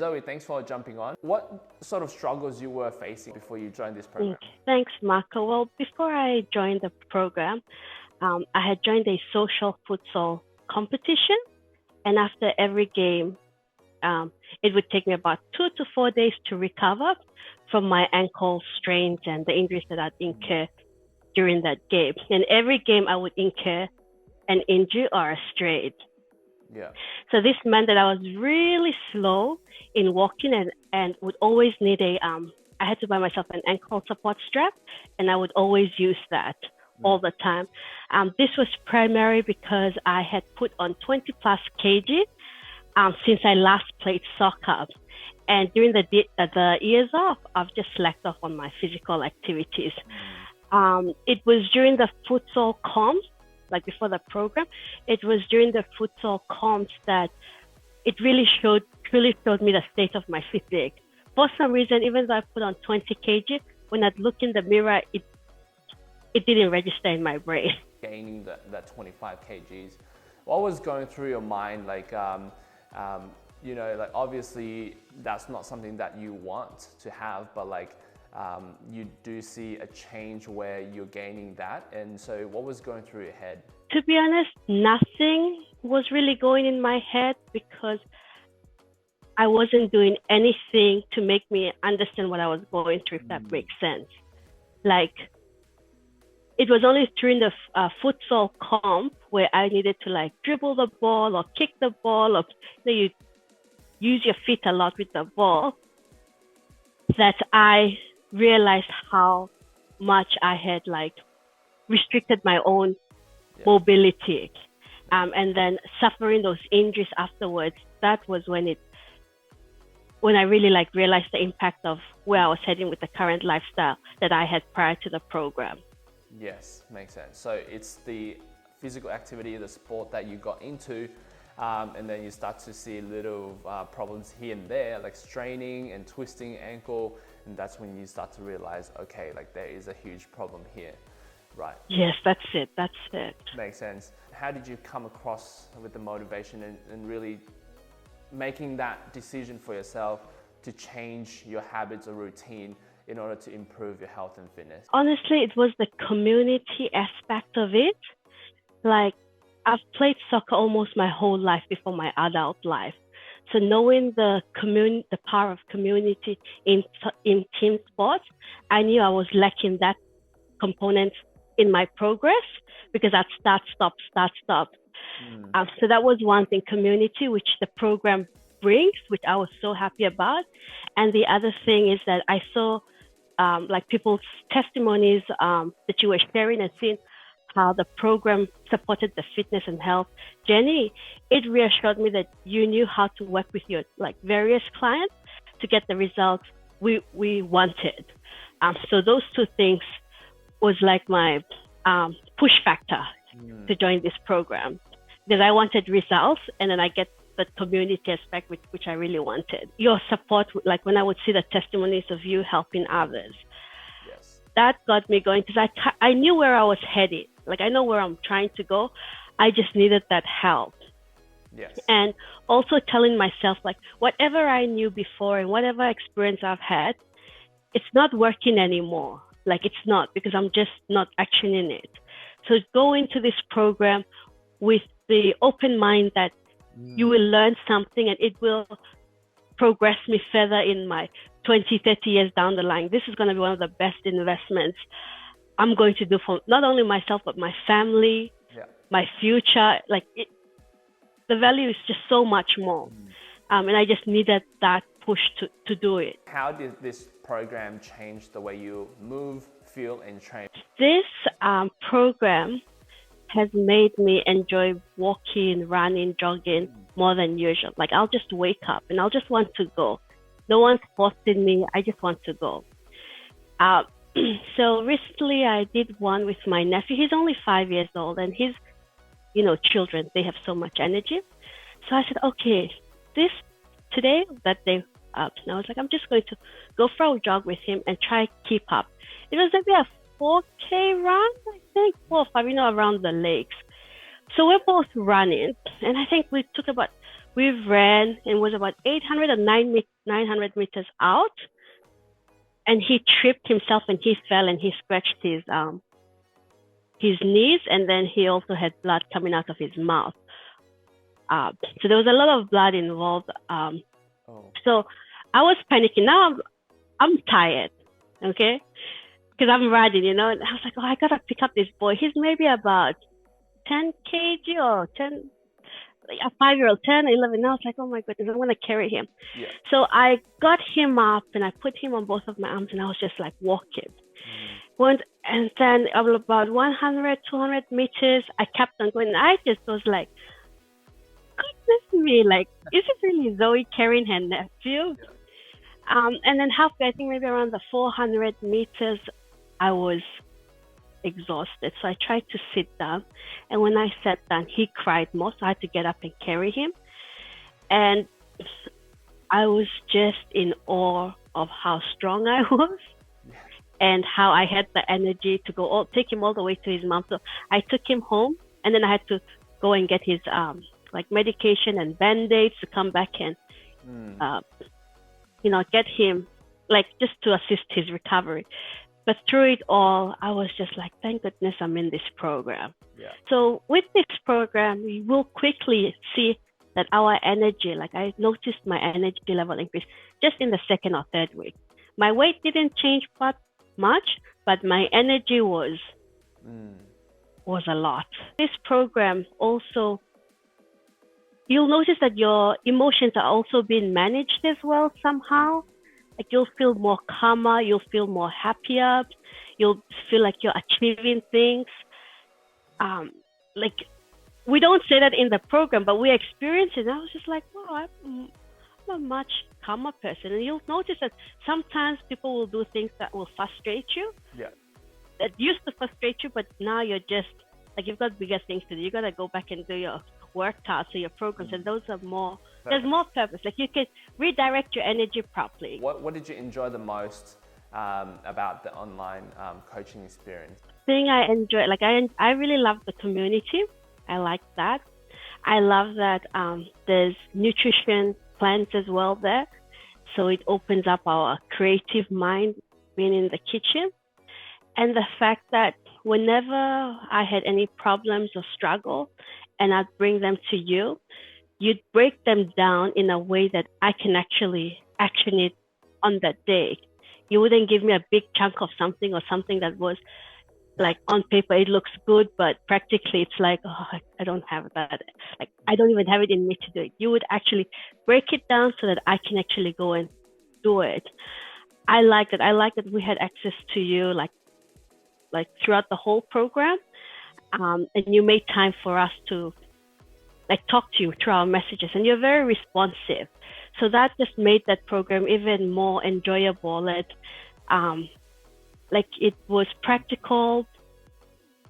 Zoe, thanks for jumping on. What sort of struggles you were facing before you joined this program? Thanks, Marco. Well, before I joined the program, I had joined a social futsal competition, and after every game, it would take me about 2 to 4 days to recover from my ankle strains and the injuries that I'd incur during that game. And every game I would incur an injury or a strain. Yeah. So this meant that I was really slow in walking and would always need I had to buy myself an ankle support strap, and I would always use that all the time. This was primarily because I had put on 20 plus kg since I last played soccer. And during the years off, I've just slacked off on my physical activities. It was during the futsal comps, like before the program, it was during the futsal comps that it really showed me the state of my physique. For some reason, even though I put on 20 kg, when I'd look in the mirror, it didn't register in my brain. Gaining that 25 kgs, what was going through your mind? Like, you know, like obviously that's not something that you want to have, but like you do see a change where you're gaining that. And so what was going through your head? To be honest, nothing was really going in my head because I wasn't doing anything to make me understand what I was going through, if that makes sense. Like, it was only during the futsal comp where I needed to like dribble the ball or kick the ball, or you use your feet a lot with the ball, that I realized how much I had like restricted my own mobility. And then suffering those injuries afterwards, that was when I really like realized the impact of where I was heading with the current lifestyle that I had prior to the program. Yes, makes sense. So it's the physical activity, the sport that you got into, and then you start to see little problems here and there, like straining and twisting ankle, and that's when you start to realize, okay, like there is a huge problem here, right? Yes, that's it. Makes sense. How did you come across with the motivation and really making that decision for yourself to change your habits or routine in order to improve your health and fitness? Honestly, it was the community aspect of it. Like, I've played soccer almost my whole life before my adult life. So knowing the power of community in team sports, I knew I was lacking that component in my progress because I'd start, stop. So that was one thing, community, which the program brings, which I was so happy about. And the other thing is that I saw like people's testimonies that you were sharing and seeing how the program supported the fitness and health journey. It reassured me that you knew how to work with your like various clients to get the results we wanted. So those two things was like my push factor to join this program, because I wanted results, and then I get the community aspect, which I really wanted. Your support, like when I would see the testimonies of you helping others, that got me going, because I knew where I was headed. Like, I know where I'm trying to go. I just needed that help. Yes. And also telling myself, like, whatever I knew before and whatever experience I've had, it's not working anymore. Like, it's not, because I'm just not actioning it. So go into this program with the open mind that you will learn something and it will progress me further in my 20, 30 years down the line. This is going to be one of the best investments I'm going to do for not only myself, but my family, my future. Like, the value is just so much more. And I just needed that push to do it. How did this program change the way you move, feel, and train? This program has made me enjoy walking, running, jogging more than usual. Like, I'll just wake up and I'll just want to go. No one's forcing me. I just want to go. So recently I did one with my nephew. He's only 5 years old, and his, children, they have so much energy. So I said, okay, that day up. And I was like, I'm just going to go for a jog with him and try keep up. It was maybe a 4K run, I think, 4 or 5, around the lakes. So we're both running, and I think we took about We ran and was about 900 meters out, and he tripped himself and he fell and he scratched his knees, and then he also had blood coming out of his mouth. So there was a lot of blood involved. So I was panicking. Now I'm tired, okay, because I'm running, and I was like, oh, I gotta pick up this boy. He's maybe about 10 kg or 10, a 5-year-old, 10, 11. I was like, oh my goodness, I'm gonna carry him. Yeah. So I got him up and I put him on both of my arms, and I was just like walking. And then about 100, 200 meters, I kept on going. I just was like, goodness me, like, is it really Zoe carrying her nephew? And then halfway, I think maybe around the 400 meters, I was exhausted. So I tried to sit down. And when I sat down, he cried more. So I had to get up and carry him. And I was just in awe of how strong I was. And how I had the energy to take him all the way to his mom. So I took him home, and then I had to go and get his medication and band-aids to come back and get him, like, just to assist his recovery. But through it all, I was just like, thank goodness I'm in this program. Yeah. So with this program, we will quickly see that our energy, like I noticed my energy level increase just in the second or third week. My weight didn't change much, but my energy was a lot. This program also, you'll notice that your emotions are also being managed as well somehow. Like, you'll feel more calmer, you'll feel more happier, you'll feel like you're achieving things. Like, we don't say that in the program, but we experience it. And I was just like, wow, I'm a much calmer person. And you'll notice that sometimes people will do things that will frustrate you. Yeah. That used to frustrate you, but now you're just like, you've got bigger things to do. You got to go back and do your workouts or your programs, and those are more. There's more purpose. Like, you can redirect your energy properly. What did you enjoy the most about the online coaching experience? Thing I enjoy, like, I really love the community. I like that. I love that there's nutrition plans as well there. So it opens up our creative mind being in the kitchen. And the fact that whenever I had any problems or struggle and I'd bring them to you, you'd break them down in a way that I can actually action it on that day. You wouldn't give me a big chunk of something, or something that was like, on paper it looks good, but practically it's like, oh, I don't have that. Like, I don't even have it in me to do it. You would actually break it down so that I can actually go and do it. I like that. I like that we had access to you like throughout the whole program, and you made time for us to like talk to you through our messages, and you're very responsive. So that just made that program even more enjoyable. Like, it was practical.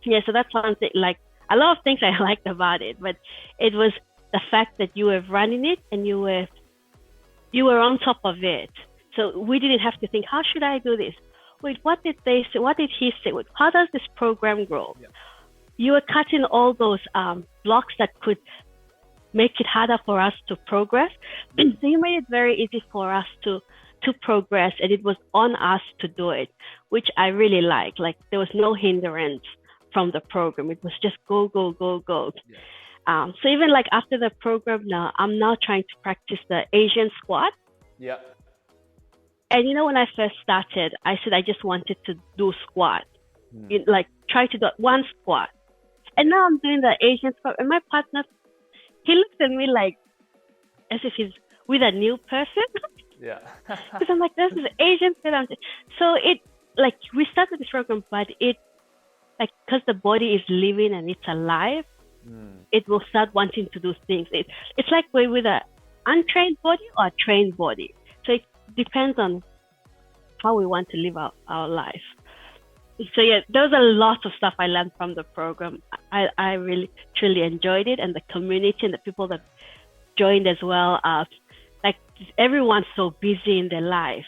Yeah, so that's one thing. Like, a lot of things I liked about it, but it was the fact that you were running it and you were on top of it. So we didn't have to think, how should I do this? Wait, what did they say? What did he say? Wait, how does this program grow? Yeah. You were cutting all those blocks that could make it harder for us to progress. So you made it very easy for us to progress, and it was on us to do it, which I really like. Like, there was no hindrance from the program. It was just go, go, go, go. Yeah. So even like after the program now, I'm now trying to practice the Asian squat. Yeah. And when I first started, I said I just wanted to do squat, like try to do one squat. And now I'm doing the Asian squat, and my partner, he looks at me like as if he's with a new person. Yeah. Because I'm like, this is Asian squat. So it, like, we started this program, but it, like, because the body is living and it's alive, it will start wanting to do things. It's like we're with an untrained body or a trained body. So it depends on how we want to live our life. So yeah, there was a lot of stuff I learned from the program. I really, truly enjoyed it, and the community and the people that joined as well. Like, everyone's so busy in their life,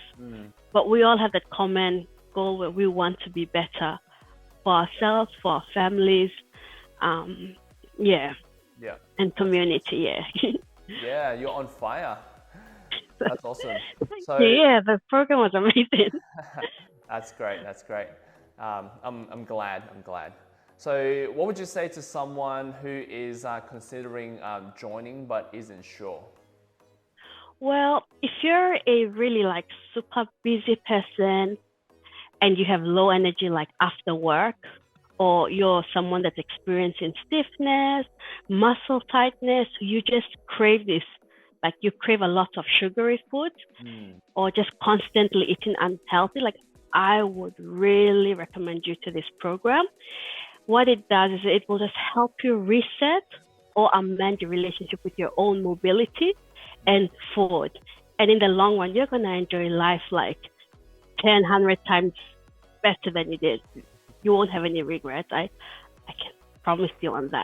but we all have that common goal where we want to be better for ourselves, for our families, and community. Yeah. Yeah, you're on fire. That's awesome. So Yeah, the program was amazing. that's great. That's great. I'm glad. I'm glad. So, what would you say to someone who is considering joining but isn't sure? Well, if you're a really like super busy person and you have low energy like after work, or you're someone that's experiencing stiffness, muscle tightness, you just crave this, like you crave a lot of sugary food, or just constantly eating unhealthy, like I would really recommend you to this program. What it does is it will just help you reset or amend your relationship with your own mobility and food. And in the long run, you're going to enjoy life like 10, 100 times better than you did. You won't have any regrets. I can promise you on that.